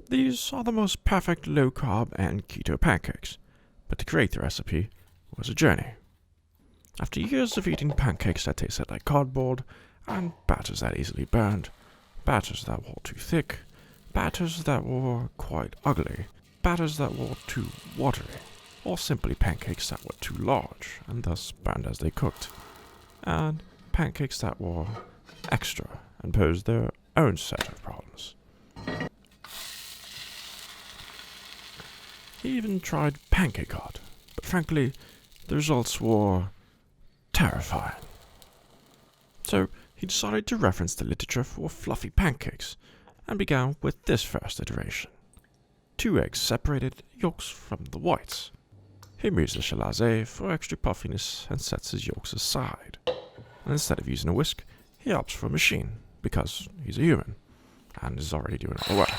These are the most perfect low-carb and keto pancakes, but to create the recipe was a journey. After years of eating pancakes that tasted like cardboard, and batters that easily burned, batters that were too thick, batters that were quite ugly, batters that were too watery, or simply pancakes that were too large and thus burned as they cooked, and pancakes that were extra and posed their own set of problems. He even tried pancake art, but frankly, the results were terrifying. So he decided to reference the literature for fluffy pancakes, and began with this first iteration. 2 eggs separated, yolks from the whites. He removes the chalazé for extra puffiness and sets his yolks aside. And instead of using a whisk, he opts for a machine, because he's a human, and is already doing all the work.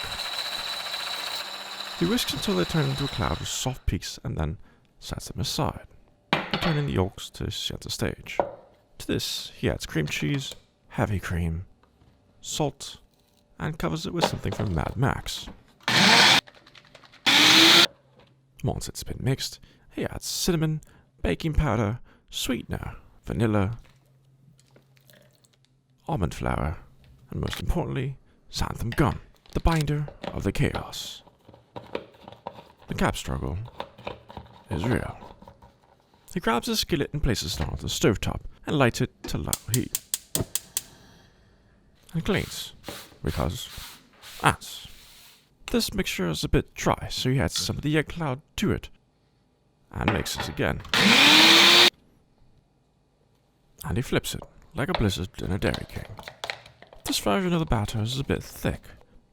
He whisks until they turn into a cloud with soft peaks and then sets them aside, returning the yolks to center stage. To this, he adds cream cheese, heavy cream, salt, and covers it with something from Mad Max. Once it's been mixed, he adds cinnamon, baking powder, sweetener, vanilla, almond flour, and most importantly, xanthan gum, the binder of the chaos. The cap struggle is real. He grabs a skillet and places it on the stovetop and lights it to low heat. And cleans, because ants. This mixture is a bit dry, so he adds some of the egg cloud to it and mixes again. And he flips it, like a blizzard in a Dairy King. This version of the batter is a bit thick,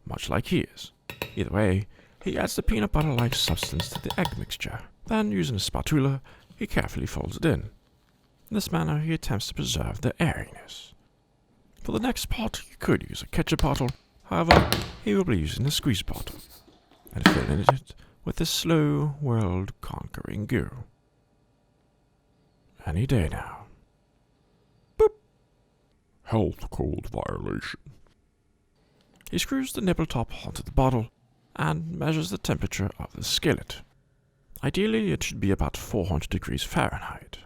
much like he is. Either way, he adds the peanut butter-like substance to the egg mixture. Then, using a spatula, he carefully folds it in. In this manner, he attempts to preserve the airiness. For the next part, you could use a ketchup bottle. However, he will be using a squeeze bottle and filling it with this slow, world-conquering goo. Any day now. Boop. Health code violation. He screws the nipple top onto the bottle and measures the temperature of the skillet. Ideally, it should be about 400 degrees Fahrenheit,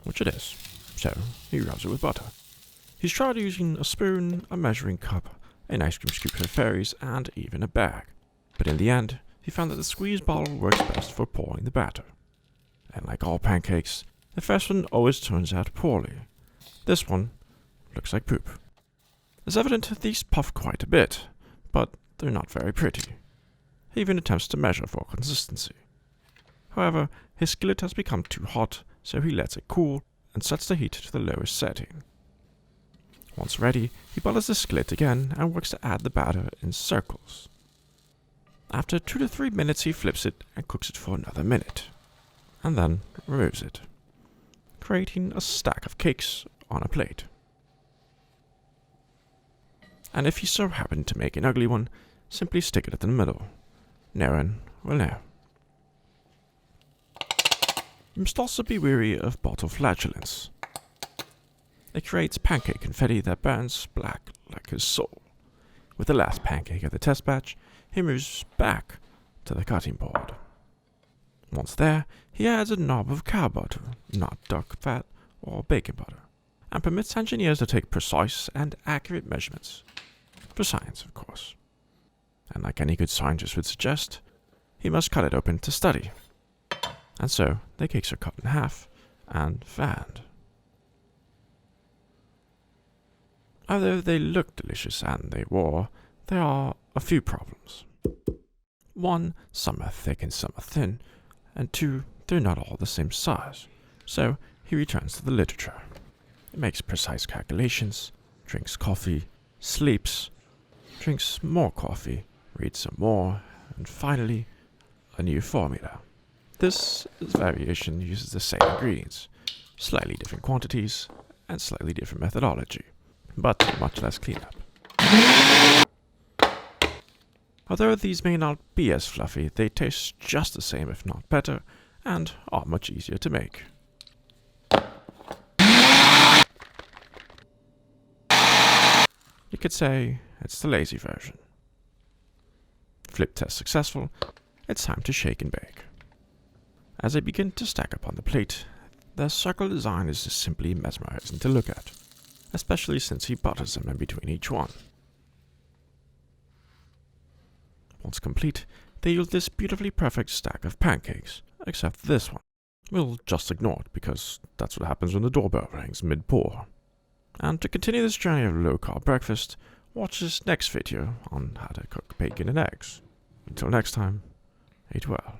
which it is, so he rubs it with butter. He's tried using a spoon, a measuring cup, an ice cream scoop for fairies, and even a bag. But in the end, he found that the squeeze bottle works best for pouring the batter. And like all pancakes, the first one always turns out poorly. This one looks like poop. It's evident that these puff quite a bit, but they're not very pretty. He even attempts to measure for consistency. However, his skillet has become too hot, so he lets it cool and sets the heat to the lowest setting. Once ready, he butters the skillet again and works to add the batter in circles. After 2 to 3 minutes, he flips it and cooks it for another minute, and then removes it, creating a stack of cakes on a plate. And if you so happen to make an ugly one, simply stick it in the middle. No one will know. You must also be wary of bottle flatulence. It creates pancake confetti that burns black like his soul. With the last pancake of the test batch, he moves back to the cutting board. Once there, he adds a knob of cow butter, not duck fat or bacon butter, and permits engineers to take precise and accurate measurements. For science, of course. And like any good scientist would suggest, he must cut it open to study. And so, the cakes are cut in half and fanned. Although they look delicious and they were, there are a few problems. 1, some are thick and some are thin, and 2, they're not all the same size. So, he returns to the literature. He makes precise calculations, drinks coffee, sleeps, drinks more coffee, reads some more, and finally, a new formula. This variation uses the same ingredients, slightly different quantities, and slightly different methodology, but much less cleanup. Although these may not be as fluffy, they taste just the same if not better, and are much easier to make. You could say it's the lazy version. flip test successful, it's time to shake and bake. As they begin to stack up on the plate, their circle design is just simply mesmerizing to look at, especially since he butters them in between each one. Once complete, they yield this beautifully perfect stack of pancakes, except this one. We'll just ignore it because that's what happens when the doorbell rings mid-pour. And to continue this journey of low-carb breakfast, watch this next video on how to cook bacon and eggs. Until next time, eat well.